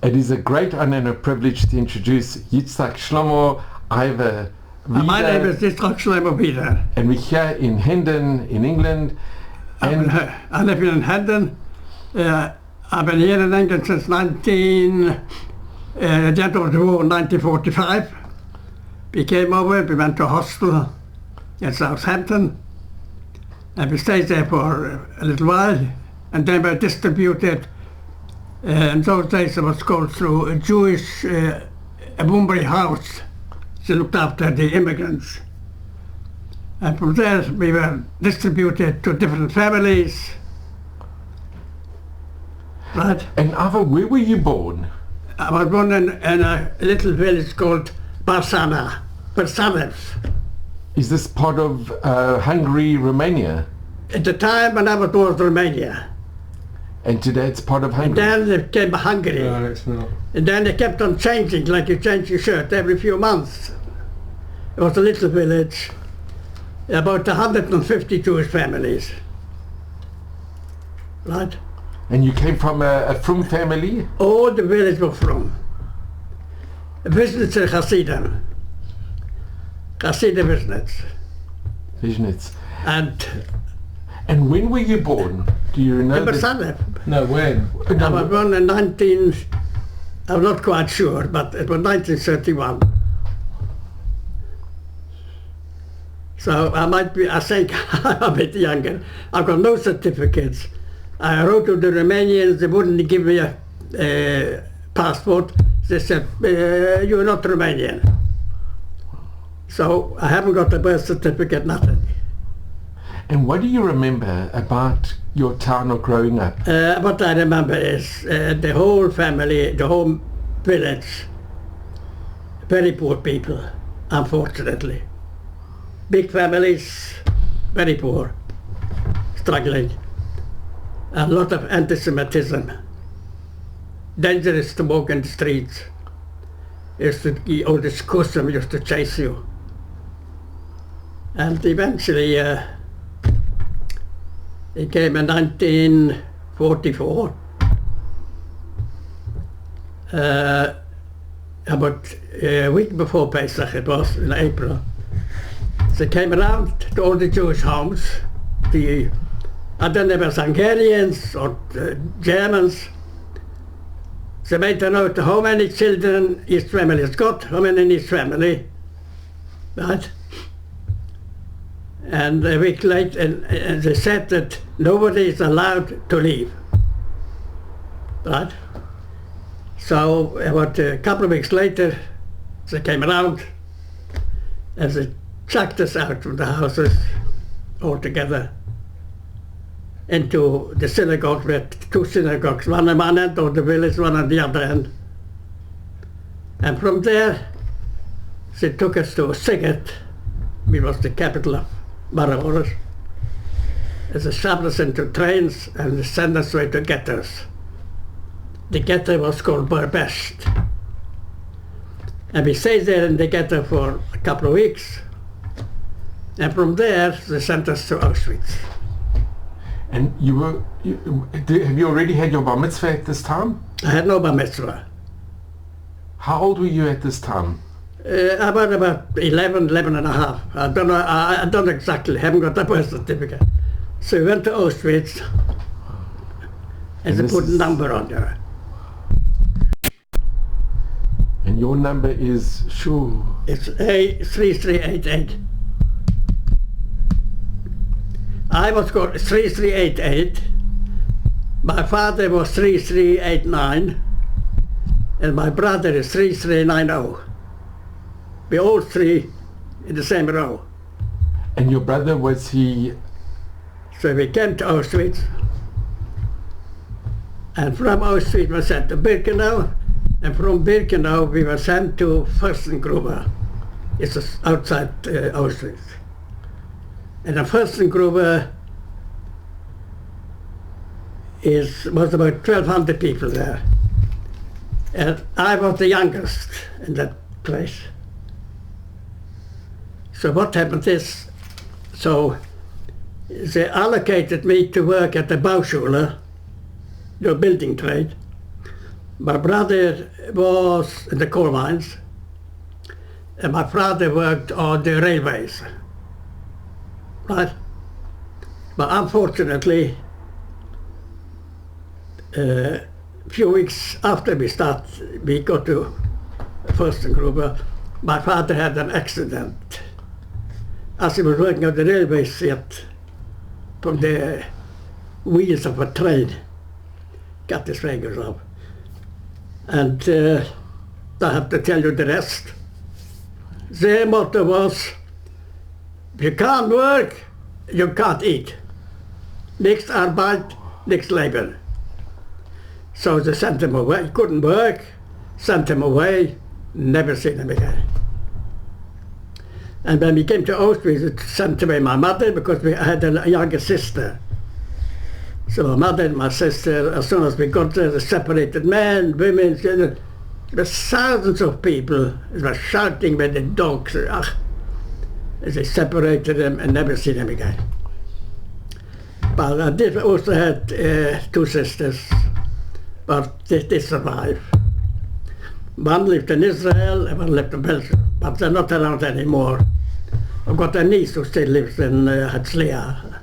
It is a great honor and a privilege to introduce Yitchak, Shlomo, Ivor Vida. My name is Yitchak Shlomo Vida. And we're here in Hendon, in England. And I live in Hendon. I've been here in England since the end of the war in 1945. We came over, we went to a hostel in Southampton, and we stayed there for a little while, and then we were distributed. In those days it was called through a Jewish Bunbury house. She looked after the immigrants. And from there we were distributed to different families. Right? And Ivor, where were you born? I was born in a little village called Bergen Belsen. Is this part of Hungary, Romania? At the time when I was born, Romania. And today it's part of Hungary? And then it became Hungary. And then they kept on changing, like you change your shirt every few months. It was a little village, about 150 Jewish families. Right? And you came from a Frum family? All the village were from. Visnitzer Hasidim. Hasidim Visnitz. And when were you born? Do you know? No, when? I was born in I'm not quite sure, but it was 1931. So I think I'm a bit younger. I've got no certificates. I wrote to the Romanians, they wouldn't give me a passport. They said, you're not Romanian. So I haven't got a birth certificate, nothing. And what do you remember about your town or growing up? What I remember is the whole family, the whole village, very poor people, unfortunately. Big families, very poor, struggling. A lot of anti-Semitism. Dangerous to walk in the streets. All this custom used to chase you. And eventually, it came in 1944. About a week before Pesach, it was in April. They came around to all the Jewish homes. And then there was Hungarians or Germans. They made to know how many children each family has got, how many in each family. Right? And a week later, and they said that nobody is allowed to leave. Right? So about a couple of weeks later, they came around and they chucked us out from the houses altogether into the synagogue. We had two synagogues, one at one end of the village, one at the other end. And from there, they took us to Sighet, which was the capital of Maraboros. They shoved us into trains and they sent us away to ghettos. The ghetto was called Burbest. And we stayed there in the ghetto for a couple of weeks. And from there, they sent us to Auschwitz. And have you already had your bar mitzvah at this time? I had no bar mitzvah. How old were you at this time? About 11 and a half. I don't know, I don't exactly, haven't got the birth certificate. So we went to Auschwitz and they put a number on there. And your number is, sure? It's A3388. I was called 3388. My father was 3389. And my brother is 3390. We're all three in the same row. And your brother, was he? So we came to Auschwitz. And from Auschwitz we were sent to Birkenau. And from Birkenau we were sent to Fürstengruber. It's outside Auschwitz. And the Fürstengruber was about 1,200 people there. And I was the youngest in that place. So what happened is, they allocated me to work at the Bauschule, the building trade, My brother was in the coal mines, and my father worked on the railways. Right? But unfortunately, a few weeks after we got to Fürstengruber, my father had an accident. As he was working on the railway set, from the wheels of a train, got his fingers off. And I have to tell you the rest. Their motto was, if you can't work, you can't eat. Nichts Arbeit, nichts Leben. So they sent him away. He couldn't work, sent him away, never seen him again. And when we came to Auschwitz, it sent away my mother because we had a younger sister. So my mother and my sister, as soon as we got there, they separated men, women, children. There were thousands of people. They were shouting with the dogs. They separated them and never seen them again. But I did also had 2 sisters, but they survived. One lived in Israel and one lived in Belgium, but they're not around anymore. I've got a niece who still lives in Herzliya.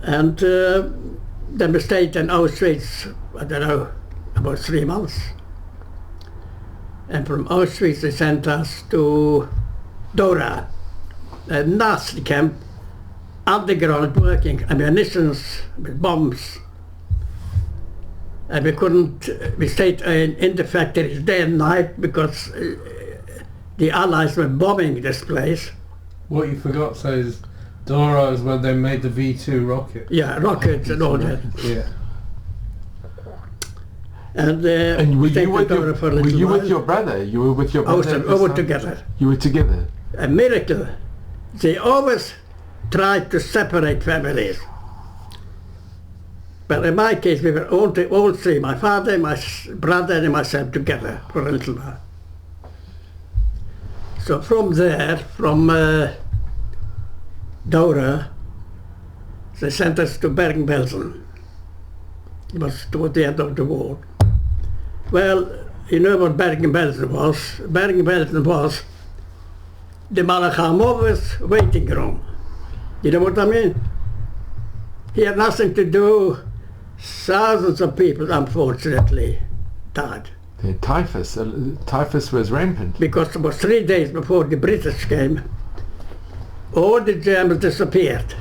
And then we stayed in Auschwitz, I don't know, about 3 months. And from Auschwitz they sent us to Dora, a Nazi camp, underground working, ammunitions with bombs. And we stayed in the factories day and night because the Allies were bombing this place. What you forgot to say is Dora is when they made the V2 rocket. Yeah, rockets and all that. Yeah. And were you with your brother? You were with your brother? We were together. You were together? A miracle. They always tried to separate families. But in my case, we were all 3, my father, my brother and myself together for a little while. So from there, from Dora, they sent us to Bergen Belsen. It was toward the end of the war. Well, you know what Bergen Belsen was? Bergen Belsen was the Malachamov's waiting room. You know what I mean? He had nothing to do. Thousands of people, unfortunately, died. The typhus was rampant. Because it was 3 days before the British came. All the Germans disappeared.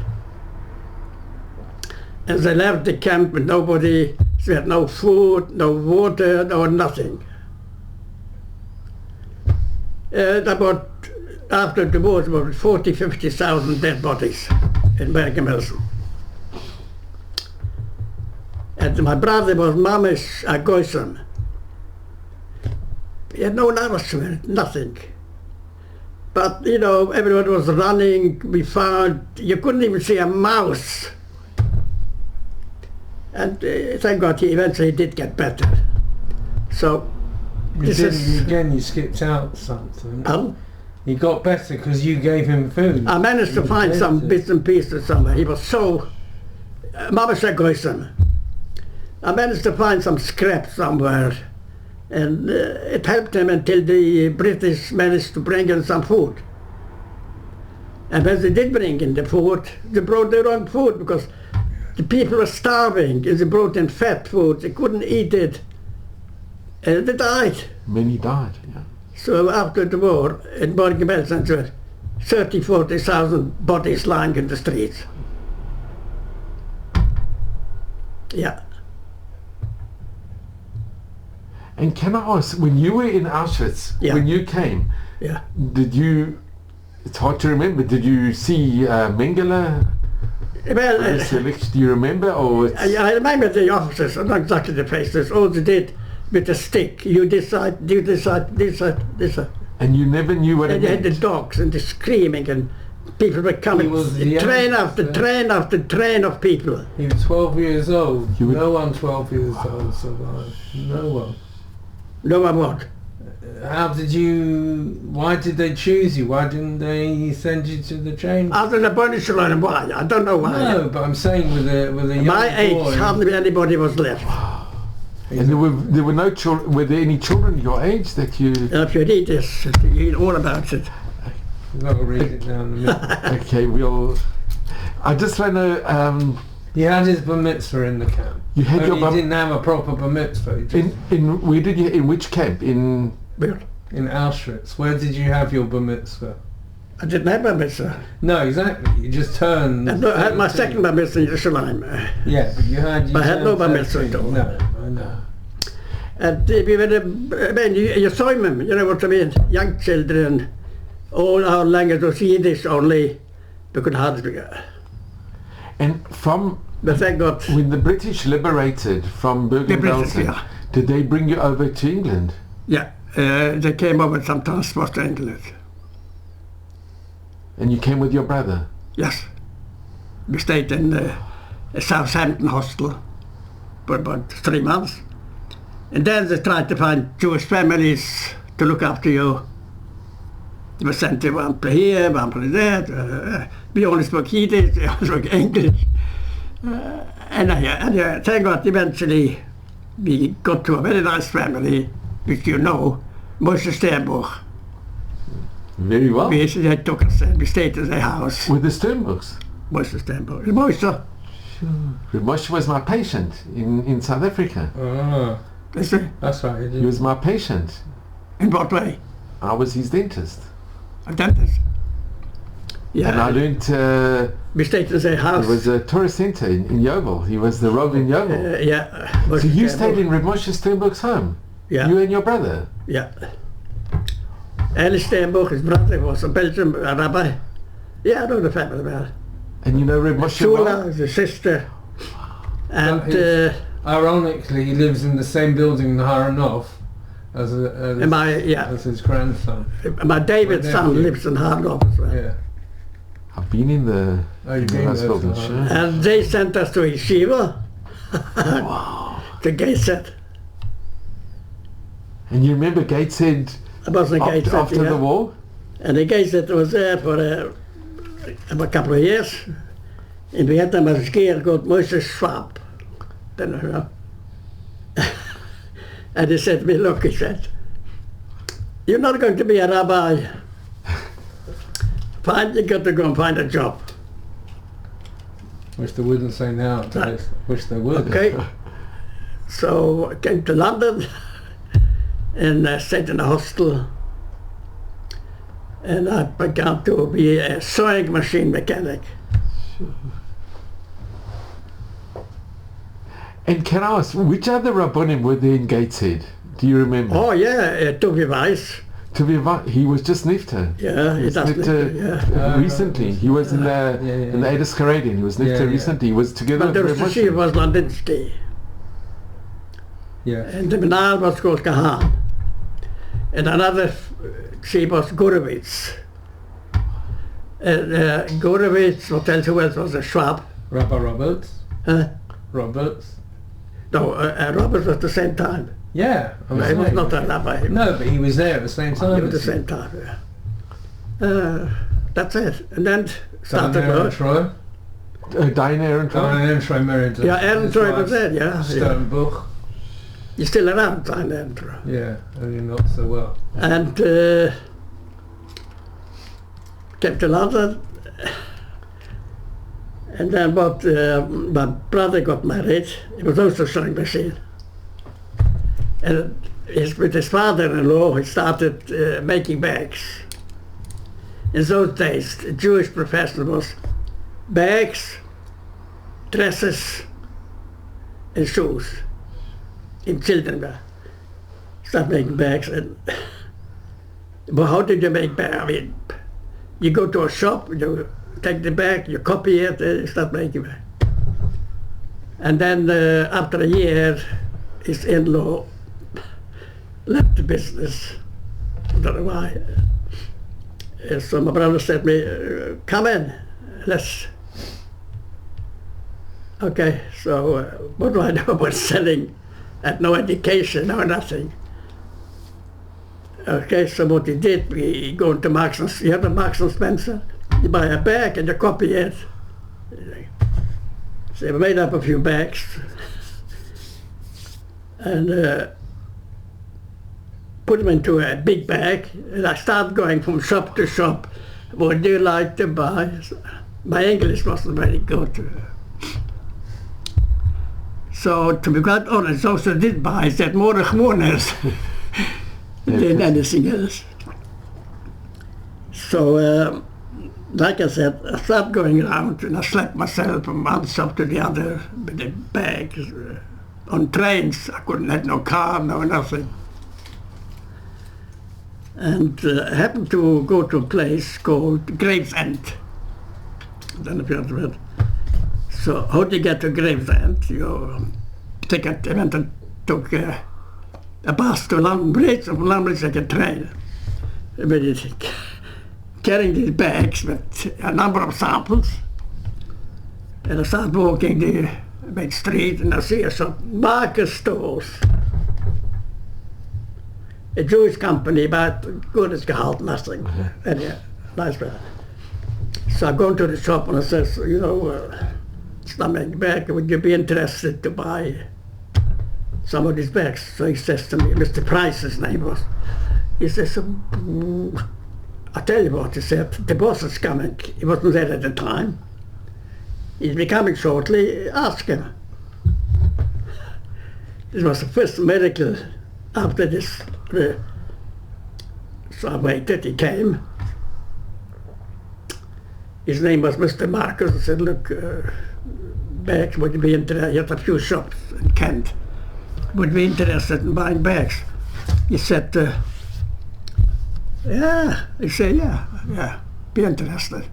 And they left the camp with nobody, they had no food, no water, no nothing. After the war, there were 50,000 dead bodies in Bergen Belsen. And my brother was mamish agoism. He had no nourishment, nothing. But, you know, everyone was running. We found, you couldn't even see a mouse. And thank God he eventually did get better. So, you skipped out something. He got better because you gave him food. I managed to find some bits and pieces somewhere. He was so mamish agoism. I managed to find some scrap somewhere, and it helped him until the British managed to bring in some food. And when they did bring in the food, they brought the wrong food because the people were starving, and they brought in fat food. They couldn't eat it, and they died. Many died, yeah. So after the war, in Bergen Belsen, there were 40,000 bodies lying in the streets. Yeah. And can I ask, when you were in Auschwitz, when you came, it's hard to remember, did you see Mengele? Well, do you remember? Or I remember the officers, not exactly the faces, all they did with a stick. You decide, this side. And you never knew what it meant? And they had the dogs and the screaming, and people were coming, train after train after train of people. He was 12 years old. No one 12 years old survived. No one. No one what? Why did they choose you? Why didn't they send you to the chamber? After the punishment, why? I don't know why. No, but I'm saying with a young my age, boy. hardly anybody was left. And there were no children. Were there any children your age that you? If you read this, you read all about it. You've got to read it down the middle. Okay, I just want to. He had his bar mitzvah in the camp. You had your He didn't have a proper bar mitzvah. Where did you? In which camp? In Auschwitz. Where did you have your bar mitzvah? I didn't have bar mitzvah. No, exactly. You just turned. I had my second bar mitzvah in Jerusalem. Yeah, but you had. I had no bar mitzvah at all. No, I know. And you saw them, you know what I mean? Young children, all our language was Yiddish only. We could hardly go. And but thank God. When the British liberated from Bergen Belsen, yeah. Did they bring you over to England? Yeah, they came over some transport to England. And you came with your brother? Yes. We stayed in the Southampton hostel for about 3 months. And then they tried to find Jewish families to look after you. They were sent to one place here, one place there. We only spoke Yiddish, they only spoke English. And thank God eventually we got to a very nice family, which you know, Moshe Sternbuch. Very well. They took us and we stayed in their house. With the Sternbuchs? Moshe Sternbuch. Moshe. Sure. Moshe was my patient in South Africa. Oh. That's right. He was my patient. In what way? I was his dentist. A dentist? Yeah. And I learned... we stayed in their house. There was a tourist centre in Yeovil. He was the Rob in Yeovil. Yeah. So you stayed in Reb Moshe Sternbuch's home? Yeah. You and your brother? Yeah. Eli Sternbuch, his brother, was a Belgian rabbi. Yeah, I know the family well. And you know Reb Moshe Shula, his sister. And... ironically, he lives in the same building in Haranov as his grandson. My David's son lives in Haranov as well. Yeah. I've been in the house building, sure. And they sent us to Yeshiva. Wow. To Gateshead. And you remember Gateshead after the war? And the Gateshead was there for a couple of years. And we had them as a skier called Moshe Schwab. And he said to me, look, he said, you're not going to be a rabbi. Fine, you got to go and find a job. Which they wouldn't say now. Right. Wish they would. Okay. So I came to London and stayed in a hostel. And I began to be a sewing machine mechanic. And can I ask, which other Rabbonim were there in Gateshead? Do you remember? Oh yeah, Tobi Weiss. He was just Nifta. Yeah, he does Nifta, recently. He was in the Eidus Charedim. He was Nifta recently. He was together with Reb Moshe. She was Landinsky. Yeah. And the Menal was called Kahan. And another, she was Gurevitz. And Gurevitz, what else was a Schwab. Rabbi Roberts? Roberts? No, Roberts was at the same time. Yeah. He was not a rabbi. No, but he was there at the same time. He was at the same time, yeah. That's it. And then started work. Troy? Diane Aaron Troy? Diane Aaron Troy married Yeah, Aaron Troy was there, yeah. Sternbuch. You're still around, Diane Aaron Troy. Yeah, only not so well. And came to London. And then my brother got married. He was also a sewing machine. And with his father-in-law, he started making bags. In those days, the Jewish profession was bags, dresses, and shoes. In children, start making bags. And but how did you make bags? I mean, you go to a shop, you take the bag, you copy it, and you start making it. And then after a year, his in-law left the business. I don't know why. So my brother said to me, come in, let's... Okay, so what do I know about selling? I had no education, no nothing. Okay, so what he did, we go into Marks and... You have a Marks and Spencer? You buy a bag and you copy it. So we made up a few bags. and put them into a big bag, and I started going from shop to shop. What do you like to buy? My English wasn't very good. So to be quite honest, those who did buy said more gewoon is than anything else. So like I said, I started going around and I slept myself from one shop to the other with the bags. On trains, I couldn't have no car, no nothing. And I happened to go to a place called Gravesend. I don't know if you heard of it. So how do you get to Gravesend? You take a, I went and took a bus to London Bridge, and from London Bridge take a train. With carrying these bags with a number of samples. And I started walking the main street and I see some market stores. A Jewish company, but good as gehaald, nothing. And yeah, nice man. So I go into the shop and I says, you know, stomach bag, would you be interested to buy some of these bags? So he says to me, Mr. Price, his name was, he says, I tell you what, he said, the boss is coming. He wasn't there at the time. He'll be coming shortly, ask him. This was the first miracle after this. So I waited, he came. His name was Mr. Marcus. I said, look, bags, would you be interested? He had a few shops in Kent. Would you be interested in buying bags? He said, yeah. He said, yeah, be interested.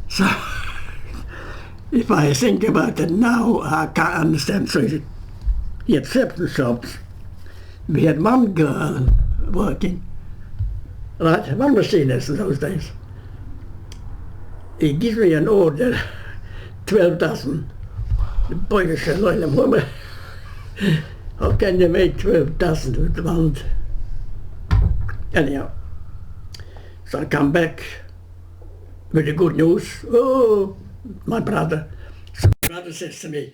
So, if I think about it now, I can't understand. So he had 7 shops. We had one girl working, right? One machinist in those days. He gives me an order, 12 dozen. The boy said, woman, how can you make 12 dozen with one? Anyhow, so I come back with the good news. Oh, my brother. So my brother says to me,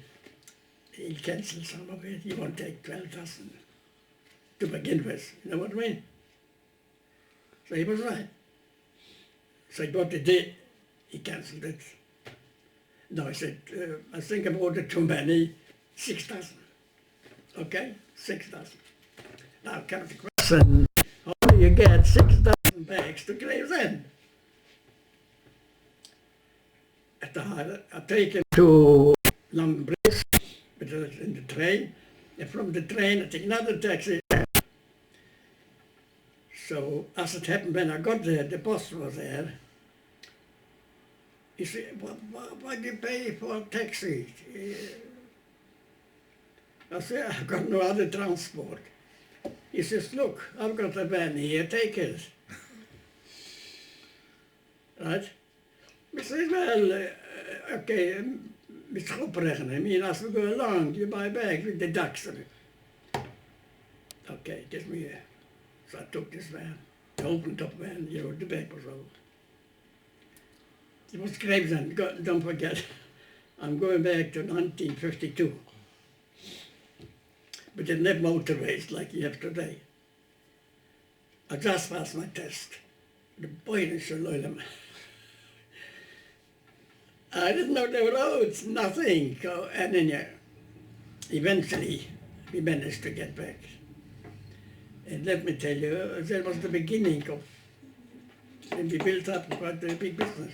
he'll cancel some of it. He won't take 12,000 to begin with. You know what I mean? So he was right. So he bought the day, he cancelled it. No, I said, I think I've ordered too many, 6,000. Okay, 6,000. Now comes the question, how do you get 6,000 bags to Gravesend? I take him to London Bridge, in the train, and from the train I take another taxi. So as it happened, when I got there, the boss was there. He said, why do you pay for a taxi? I said, I've got no other transport. He says, look, I've got a van here, take it. Right? I said, well, okay, Mr. Opreggen, I mean, as we go along, you buy bags with the ducks. Okay, give me a... So I took this van, the open top van, you know, the back was old. It was Gravesend, don't forget, I'm going back to 1952. We didn't have motorways like you have today. I just passed my test. The boy in Shlomo. I didn't know the roads, nothing. And then eventually we managed to get back. And let me tell you, that was the beginning of, and we built up quite a big business.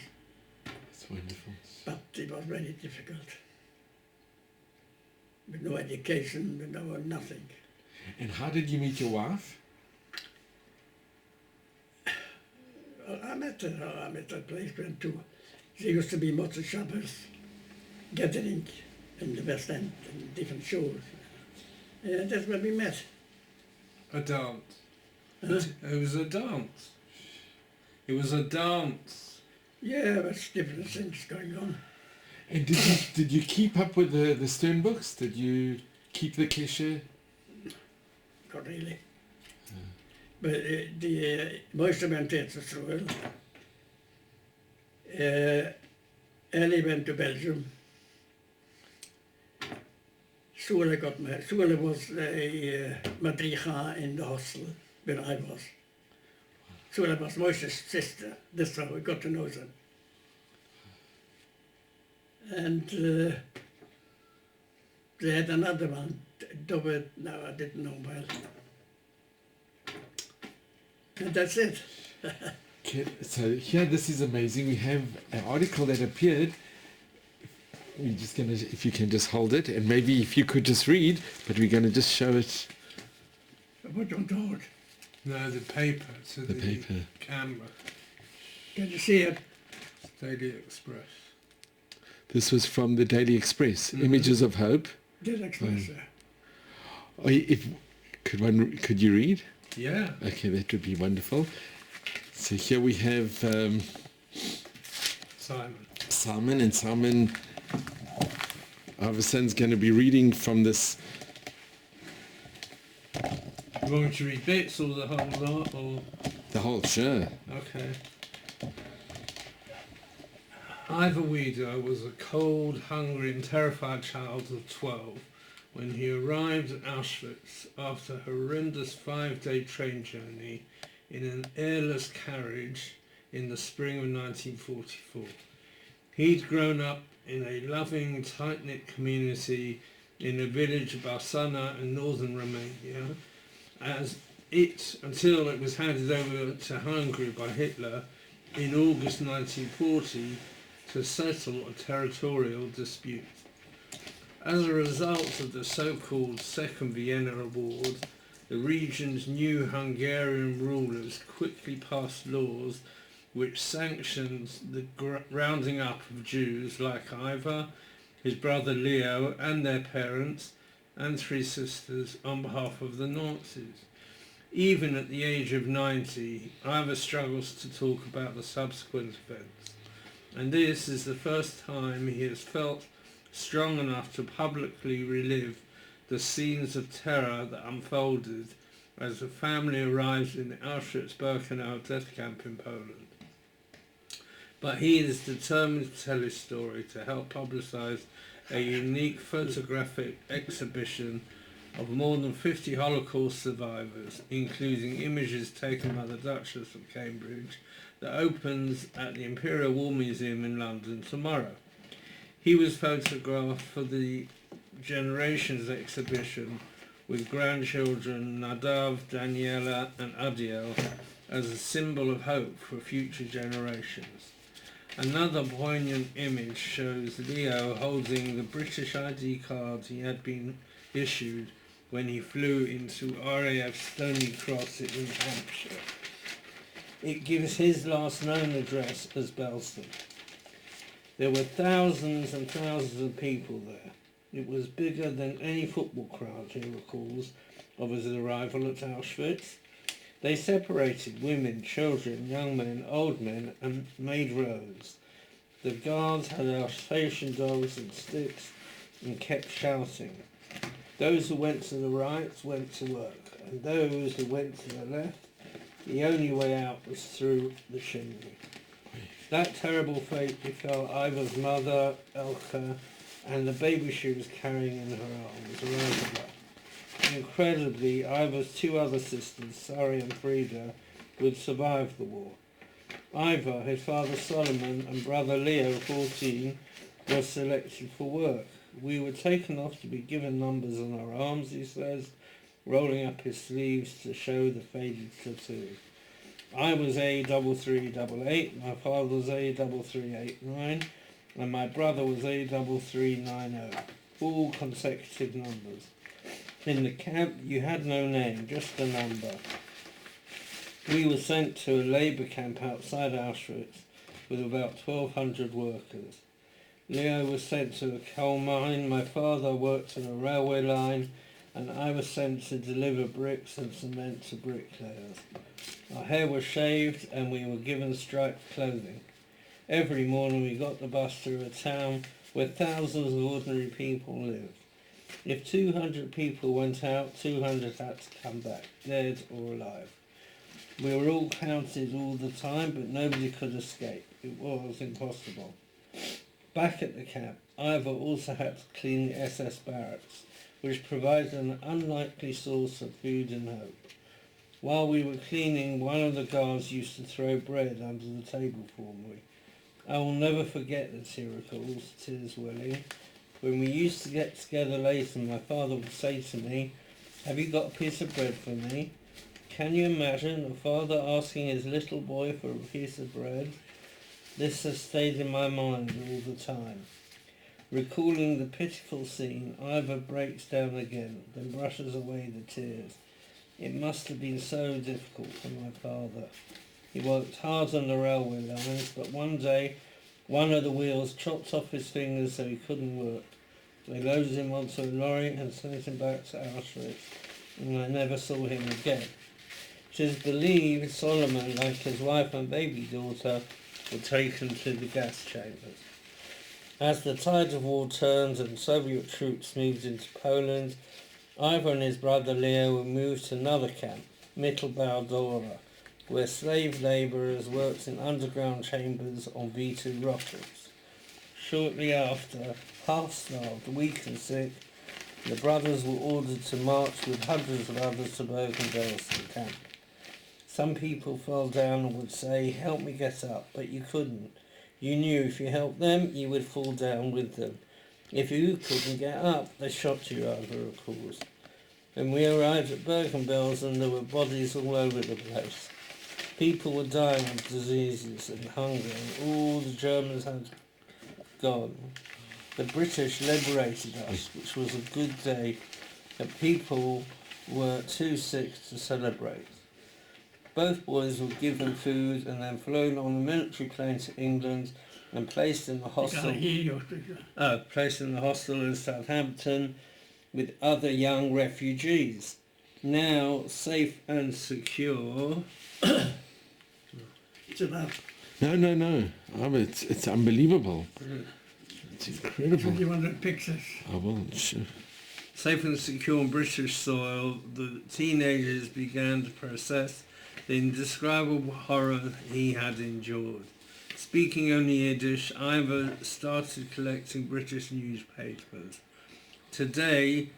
That's wonderful. But it was very difficult. With no education, with no nothing. And how did you meet your wife? Well, I met her at a place went to. She used to be Mother Shabbos gathering in the West End and different shows. And that's where we met. A dance. Huh? It was a dance. It was a dance. Yeah, there's different things going on. And did you keep up with the Stern books? Did you keep the cliche? Not really. But the most went to Israel. Ellie went to Belgium. Sula got married. Sula was a madricha in the hostel where I was. Sula was Moshe's sister. That's how we got to know them. And they had another one, David, no, I didn't know well. And that's it. Okay, so here, this is amazing. We have an article that appeared. We're just gonna, if you can just hold it, and maybe if you could just read, but we're gonna just show it. What you told? No, the paper to The the paper. camera. Can you see it? Daily Express. This was from the Daily Express. Images of Hope. Did express Oh, if could you read? Yeah. Okay, that would be wonderful. So here we have Simon. And Simon, our son's going to be reading from this. You want me to read bits or the whole lot? Or? The whole, sure. Okay. Ivor Wieder was a cold, hungry and terrified child of 12 when he arrived at Auschwitz after a horrendous 5-day train journey in an airless carriage in the spring of 1944. He'd grown up in a loving, tight-knit community in the village of Barsana in northern Romania, until it was handed over to Hungary by Hitler in August 1940 to settle a territorial dispute. As a result of the so-called Second Vienna Award, the region's new Hungarian rulers quickly passed laws which sanctioned the rounding up of Jews like Ivor, his brother Leo and their parents and 3 sisters on behalf of the Nazis. Even at the age of 90, Ivor struggles to talk about the subsequent events, and this is the first time he has felt strong enough to publicly relive the scenes of terror that unfolded as the family arrived in the Auschwitz-Birkenau death camp in Poland. But he is determined to tell his story to help publicise a unique photographic exhibition of more than 50 Holocaust survivors, including images taken by the Duchess of Cambridge, that opens at the Imperial War Museum in London tomorrow. He was photographed for the Generations exhibition with grandchildren Nadav, Daniela and Adiel as a symbol of hope for future generations. Another poignant image shows Leo holding the British ID card he had been issued when he flew into RAF Stony Cross in Hampshire. It gives his last known address as Belsen. There were thousands and thousands of people there. It was bigger than any football crowd, he recalls, of his arrival at Auschwitz. They separated women, children, young men, old men, and made rows. The guards had Alsatian dogs and sticks and kept shouting. Those who went to the right went to work, and those who went to the left, the only way out was through the chimney. That terrible fate befell Ivor's mother, Elka, and the baby she was carrying in her arms, Rosala. Incredibly, Ivor's 2 other sisters, Sari and Frida, would survive the war. Ivor, his father Solomon, and brother Leo, 14, was selected for work. We were taken off to be given numbers on our arms, he says, rolling up his sleeves to show the faded tattoo. I was A3388, my father was A3389, and my brother was A3390, all consecutive numbers. In the camp, you had no name, just a number. We were sent to a labour camp outside Auschwitz with about 1,200 workers. Leo was sent to a coal mine, my father worked on a railway line, and I was sent to deliver bricks and cement to bricklayers. Our hair was shaved and we were given striped clothing. Every morning we got the bus through a town where thousands of ordinary people lived. If 200 people went out, 200 had to come back, dead or alive. We were all counted all the time, but nobody could escape. It was impossible. Back at the camp, Ivor also had to clean the SS barracks, which provides an unlikely source of food and hope. While we were cleaning, one of the guards used to throw bread under the table for me. I will never forget the tears, tears welling. When we used to get together later, my father would say to me, "Have you got a piece of bread for me?" Can you imagine a father asking his little boy for a piece of bread? This has stayed in my mind all the time. Recalling the pitiful scene, Ivor breaks down again, then brushes away the tears. It must have been so difficult for my father. He worked hard on the railway lines, but one day one of the wheels chopped off his fingers so he couldn't work. They loaded him onto a lorry and sent him back to Auschwitz, and I never saw him again. It is believed Solomon, like his wife and baby daughter, were taken to the gas chambers. As the tide of war turned and Soviet troops moved into Poland, Ivor and his brother Leo were moved to another camp, Mittelbau-Dora, where slave labourers worked in underground chambers on V2 rockets. Shortly after, half-starved, weak and sick, the brothers were ordered to march with hundreds of others to Bergen Belsen camp. Some people fell down and would say, "Help me get up," but you couldn't. You knew if you helped them, you would fall down with them. If you couldn't get up, they shot you over, of course. When we arrived at Bergen Belsen, there were bodies all over the place. People were dying of diseases and hunger, and all the Germans had gone. The British liberated us, which was a good day, but people were too sick to celebrate. Both boys were given food and then flown on a military plane to England and placed in the hostel. Placed in the hostel in Southampton with other young refugees. Now safe and secure. No. It's unbelievable. It's incredible. 200 pictures. I will, sure. Safe and secure on British soil, the teenagers began to process the indescribable horror he had endured. Speaking only Yiddish, Ivor started collecting British newspapers. Today,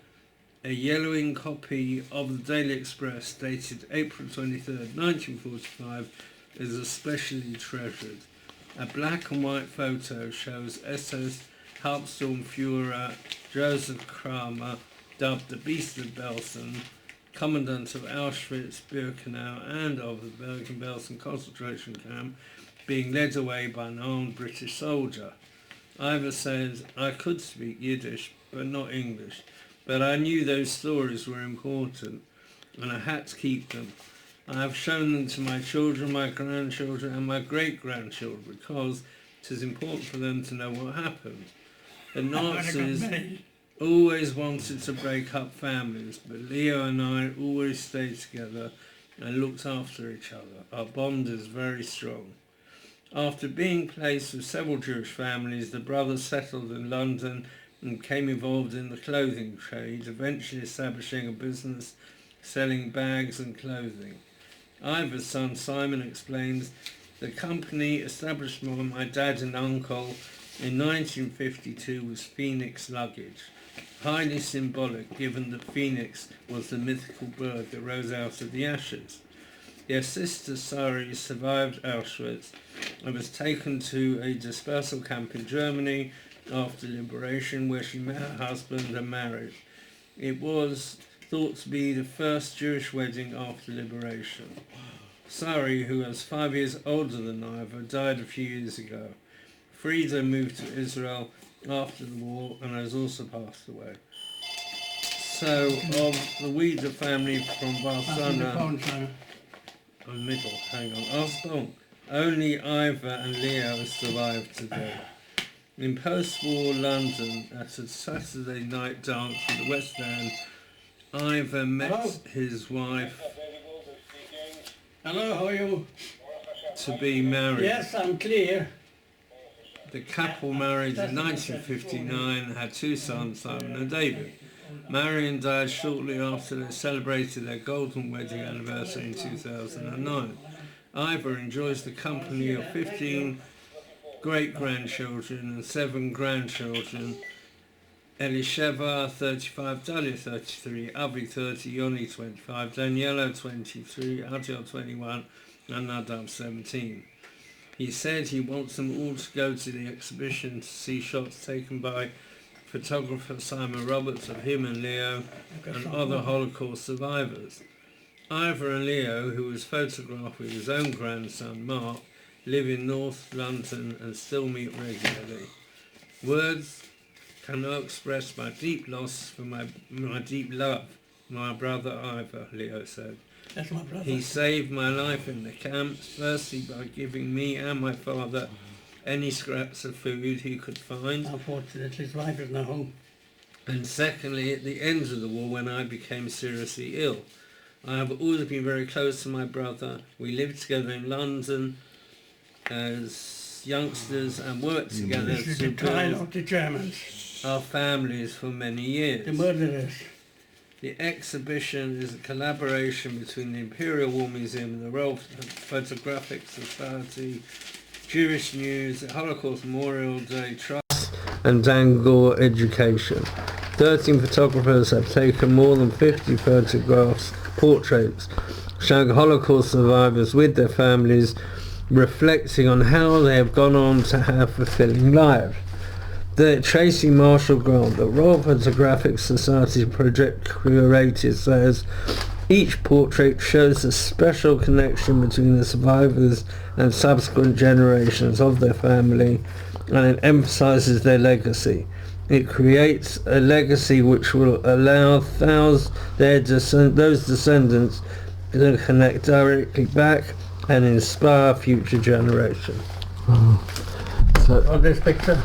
a yellowing copy of the Daily Express dated April 23rd, 1945 is especially treasured. A black and white photo shows SS Hauptsturmführer Joseph Kramer, dubbed the Beast of Belsen, commandant of Auschwitz, Birkenau and of the Bergen Belsen concentration camp, being led away by an armed British soldier. Ivor says, "I could speak Yiddish, but not English, but I knew those stories were important, and I had to keep them. I have shown them to my children, my grandchildren, and my great-grandchildren, because it is important for them to know what happened. The Nazis always wanted to break up families, but Leo and I always stayed together and looked after each other. Our bond is very strong." After being placed with several Jewish families, the brothers settled in London and became involved in the clothing trade, eventually establishing a business selling bags and clothing. Ivor's son Simon explains, "The company established by my dad and uncle in 1952 was Phoenix Luggage, highly symbolic given that Phoenix was the mythical bird that rose out of the ashes. Their sister Sari survived Auschwitz and was taken to a dispersal camp in Germany after liberation, where she met her husband and married. It was thought to be the first Jewish wedding after liberation. Sari, who was 5 years older than Ivor, died a few years ago. Frida moved to Israel after the war and has also passed away." So, of the Wieder family from Barcelona, only Ivor and Leo survived today. In post-war London, at a Saturday night dance in the West End, Ivor met his wife Hello, how are you? to be married. Yes, I'm clear. The couple married in 1959 and had 2 sons, Simon and David. Marion died shortly after they celebrated their golden wedding anniversary in 2009. Ivor enjoys the company of 15 great-grandchildren and 7 grandchildren Elisheva 35, Dalia 33, Avi 30, Yoni 25, Daniela 23, Adil 21 and Nadab 17. He said he wants them all to go to the exhibition to see shots taken by photographer Simon Roberts of him and Leo and other Holocaust survivors. Ivor and Leo, who was photographed with his own grandson Mark, live in North London and still meet regularly. Words cannot express my deep loss for my deep love, my brother Ivor, Leo said. That's my brother. He saved my life in the camps, firstly by giving me and my father any scraps of food he could find, Unfortunately, his wife is not home. and secondly at the end of the war when I became seriously ill. I have always been very close to my brother. We lived together in London as youngsters and worked together This is to the trial build of the Germans, our families for many years. the murderers. The exhibition is a collaboration between the Imperial War Museum and the Royal Photographic Society, Jewish News, the Holocaust Memorial Day Trust and Dangor Education. 13 photographers have taken more than 50 photographs, portraits, showing Holocaust survivors with their families, reflecting on how they have gone on to have fulfilling lives. The Tracy Marshall Grant, the Royal Photographic Society project curator, says each portrait shows a special connection between the survivors and subsequent generations of their family, and it emphasizes their legacy. It creates a legacy which will allow those descendants to connect directly back and inspire future generations. So On this picture,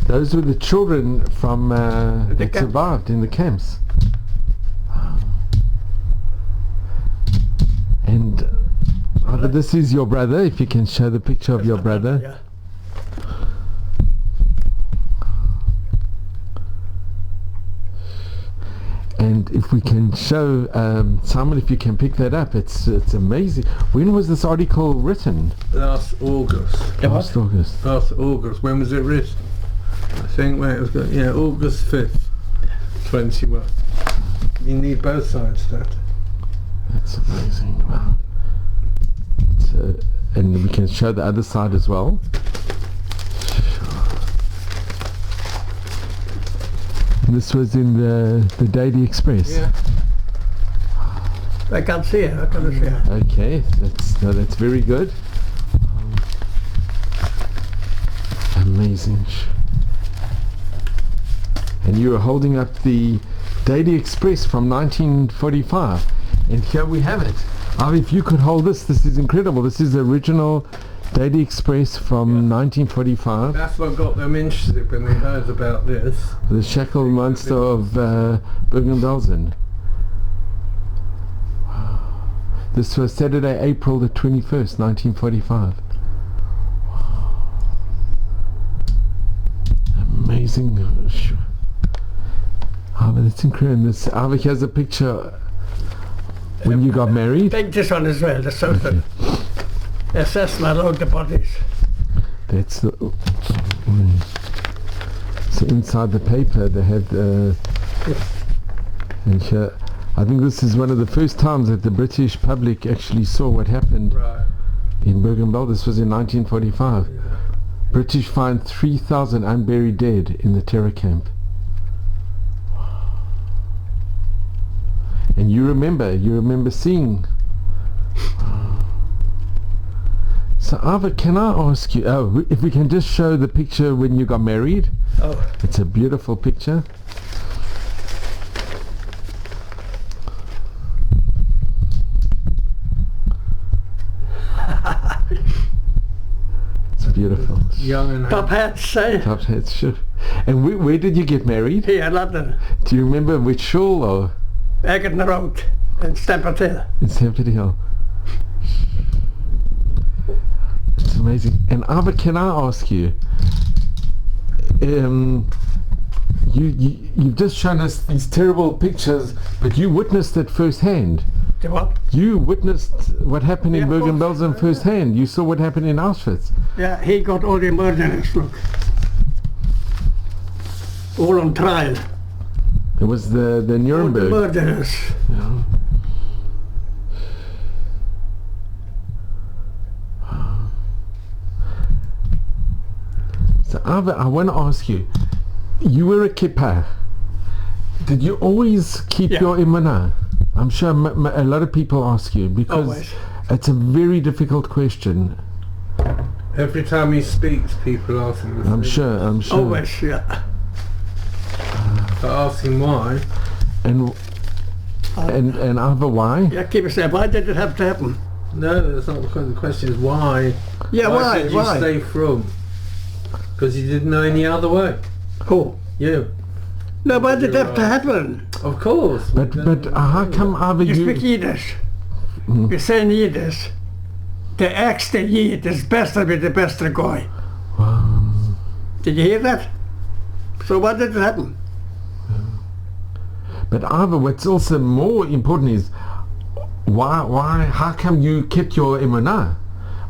those were the children from that camps. survived in the camps. And this is your brother, if you can show the picture of your brother. yeah. And if we can show, Simon, if you can pick that up, it's amazing. When was this article written? Last August. Last August. Last August. When was it written? I think when it was going, yeah, August 5th, 21. You need both sides of that. That's amazing. Wow. So, and we can show the other side as well. And this was in the Daily Express. Yeah. I can't see her, I can't see her. Okay, that's very good. Amazing. And you were holding up the Daily Express from 1945, and here we have it. If you could hold this is incredible. This is the original Daily Express from 1945. That's what got them interested when they heard about this. The shackled monster of Bergen Belsen. Wow. This was Saturday, April the 21st, 1945. Wow. Amazing. But it's incredible. This, here's a picture when you got married. Take this one as well, the social. Assessment of the bodies. That's the. So inside the paper they had. And here, I think this is one of the first times that the British public actually saw what happened in Bergen Belsen. This was in 1945. Yeah. British find 3,000 unburied dead in the terror camp. And you remember seeing. So Ivor, can I ask you, if we can just show the picture when you got married? Oh, It's a beautiful picture. It's beautiful. Young and top hats, eh? Top hats, sure. And where did you get married? Here in London. Do you remember which shul or Bergen Road in Stamford Hill. in Stamford Hill? It's amazing. And Ivor, can I ask you? You've just shown us these terrible pictures, but you witnessed it firsthand. The what? You witnessed what happened in Yeah, of Bergen course. Belsen firsthand. You saw what happened in Auschwitz. Yeah, he got all the murderers, look. all on trial. It was the All the Nuremberg. murderers. Yeah. So Ivor, I want to ask you, you were a kipper. Did you always keep Yeah. your emunah? I'm sure a lot of people ask you because Always. it's a very difficult question. Every time he speaks, people ask him. the I'm same. sure. Always, yeah. I ask him why. And Ivor, why? Yeah, keep saying, why did it have to happen? No, that's not the question. The question is why. Yeah, why? did you Why? stay from? Because you didn't know any other way. Who? You. No, why did it have to happen? Of course. But how come Ivor You you? speak Yiddish. You say in Yiddish, the ägste Yid is bästa with the bästa guy. Did you hear that? So why did it happen? But Ivor, what's also more important is why? How come you kept your emunah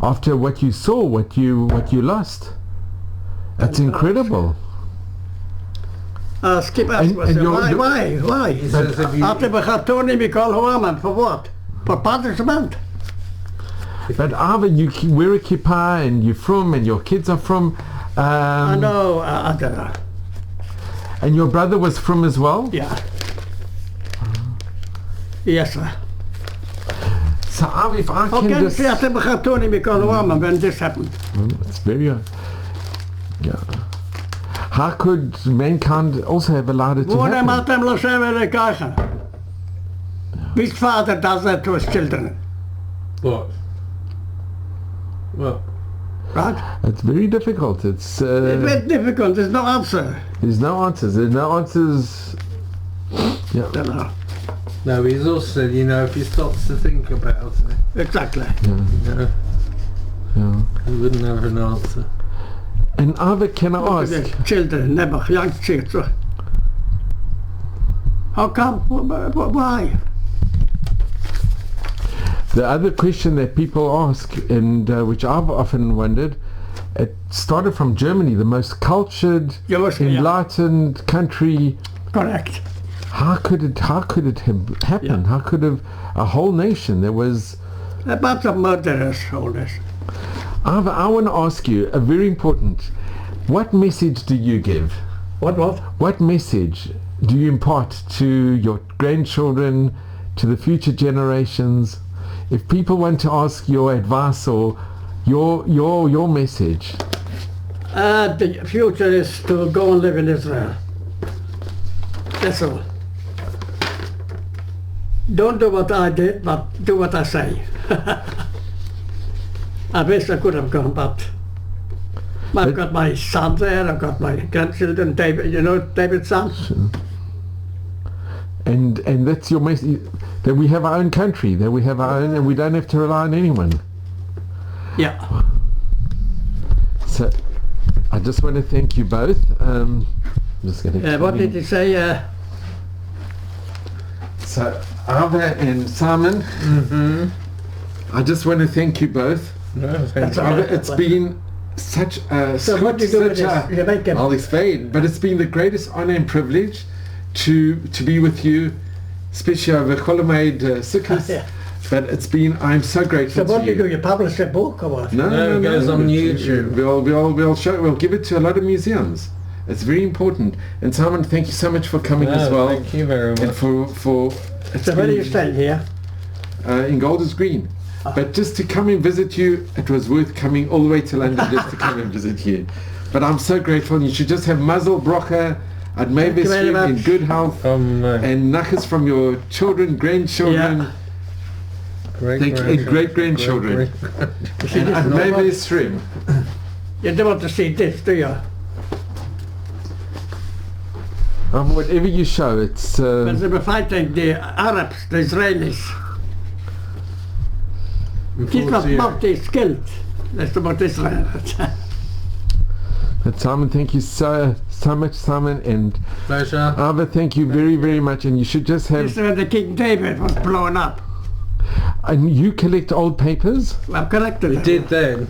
after what you saw, what you lost? That's incredible. Skip ask And myself, you're- why? He says if you, After we got Tony, we call Hoaman for what? For punishment? But Ivor, we're a kippah and you're from, and your kids are from. I know, I don't know. And your brother was from as well. Yeah. Yes, sir. So Ivor, if I How can can you just, say after we got Tony, we call Hoaman when this happened? it's very, yeah. How could mankind also have allowed it to Woorden happen? met hem los even kijken. Which father does that to his children? what? What? Right? It's very difficult. It's very difficult, there's no answer. There's no answers. There's no answers. Yeah. Don't know. No, he's also said, you know, if he stops to think about it, Exactly. you know, Yeah. he wouldn't have an answer. And Ivor, can I Look ask? at the children, never young children. How come? Why? The other question that people ask, and which I've often wondered, it started from Germany, the most cultured, Yeah. enlightened country. Correct. How could it happen? Yeah. How could a whole nation? There was. A bunch of murderers, all this. Ivor, I want to ask you a very important. What message do you give? What? What message do you impart to your grandchildren, to the future generations? If people want to ask your advice or your message. The future is to go and live in Israel. That's all. Don't do what I did, but do what I say. I wish I could have gone, but I've got my son there, I've got my grandchildren, David, you know David's son? And that's your message, that we have our own country, that we have our own, and we don't have to rely on anyone. Yeah. So I just want to thank you both. I'm just going to. What did he say? So Ivor and Simon, I just want to thank you both. No, That's all Ivor, right. it's been such a So what do you do with this? You make him. I'll explain, but it's been the greatest honor and privilege to be with you, especially over Cholomaid Sukkot. Yeah. But it's been, I'm so So grateful what to do you. you do? You publish a book or what? No, it goes on YouTube. We'll give it to a lot of museums. It's very important. And Simon, thank you so much for coming as well. Thank you very And much. for it's So where do been, you stay here? in Golders Green. But just to come and visit you, it was worth coming all the way to London just to come and visit you. But I'm so grateful. You should just have mazel bracha, ad Thank you very in much. good health, and nachas from your children, grandchildren, Yeah. great-grandchildren. You see And this ad nobody- shrim. You don't want to see this, do you? Whatever you show, it's... When they were fighting the Arabs, the Israelis, he's not multi-skilled. That's about Israel. But Simon, thank you so much, Simon, and Pleasure. Ivor, thank you very, very much. And you should just This have... is when the King David was blown up. And you collect old papers? I've collected He them. did then.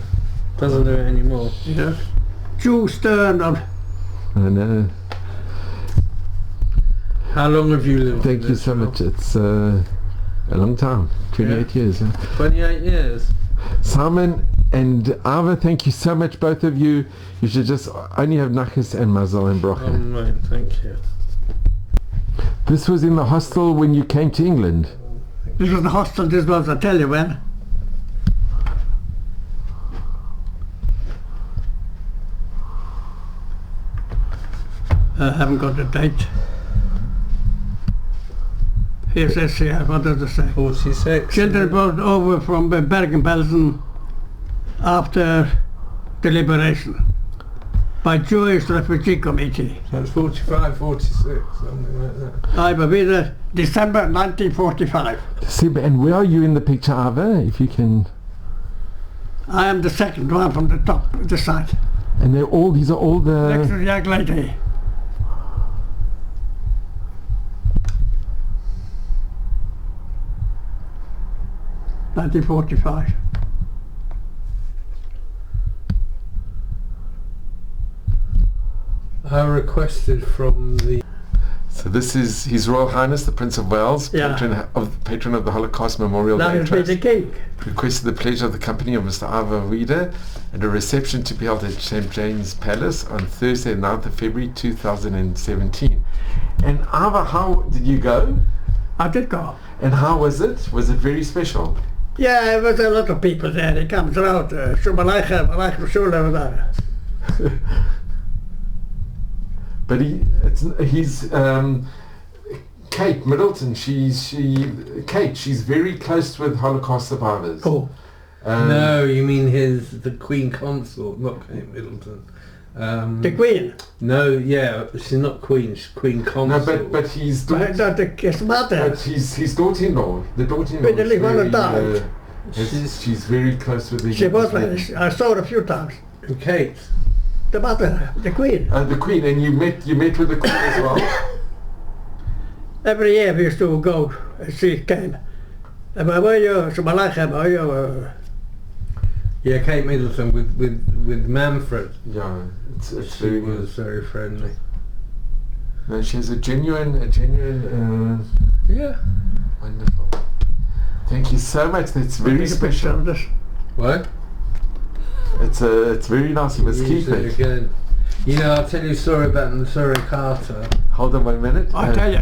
Doesn't do it anymore. Yeah. Jew Stern or I know. How long have you lived? Thank in you so Israel? much. It's a long time. 28 years. Yeah. 28 years. Simon and Ivor, thank you so much, both of you. You should just only have nachas and mazal and bracha. Oh man, thank you. This was in the hostel when you came to England. This was the hostel, this was, I tell you when. I haven't got the date. Here says here, what does it say? 46. Children brought over from Bergen Belsen after the by Jewish Refugee Committee. So it's 45, 46, something like that. Ivor Wieder, December 1945. And where are you in the picture, Ivor, if you can? I am the second one from the top, the side. And these are all Next the... to the young lady. (1945). I requested from the... So this is His Royal Highness the Prince of Wales, Yeah. patron of the Holocaust Memorial That Day is me the Trust, king. requested the pleasure of the company of Mr. Ivor Wieder and a reception to be held at St. James Palace on Thursday, 9th of February 2017. And Ivor, how did you go? I did go. And how was it? Was it very special? Yeah, there was a lot of people there. They come throughout. But he's Kate Middleton. She's very close with Holocaust survivors. Oh, no, you mean the Queen Consort, not Kate Middleton. the Queen. No, yeah, she's not Queen, she's Queen No, Consort. but his But daughter, his mother. but his daughter-in-law, the daughter-in-law. But the is little one very, died. she's very close with the. She was. I saw her a few times. And Kate. The mother, the Queen. The Queen, and you met with the Queen as well. Every year we used to go. She came. Yeah, Kate Middleton with Manfred. Yeah, it's She very was good. very friendly. No, she has a genuine. Yeah. Wonderful. Thank you so much. That's very Take a picture special. of this. What? It's very nice. You must keep Use it it. again. You know, I'll tell you a story about Nasuri Carter. Hold on 1 minute. I'll tell you.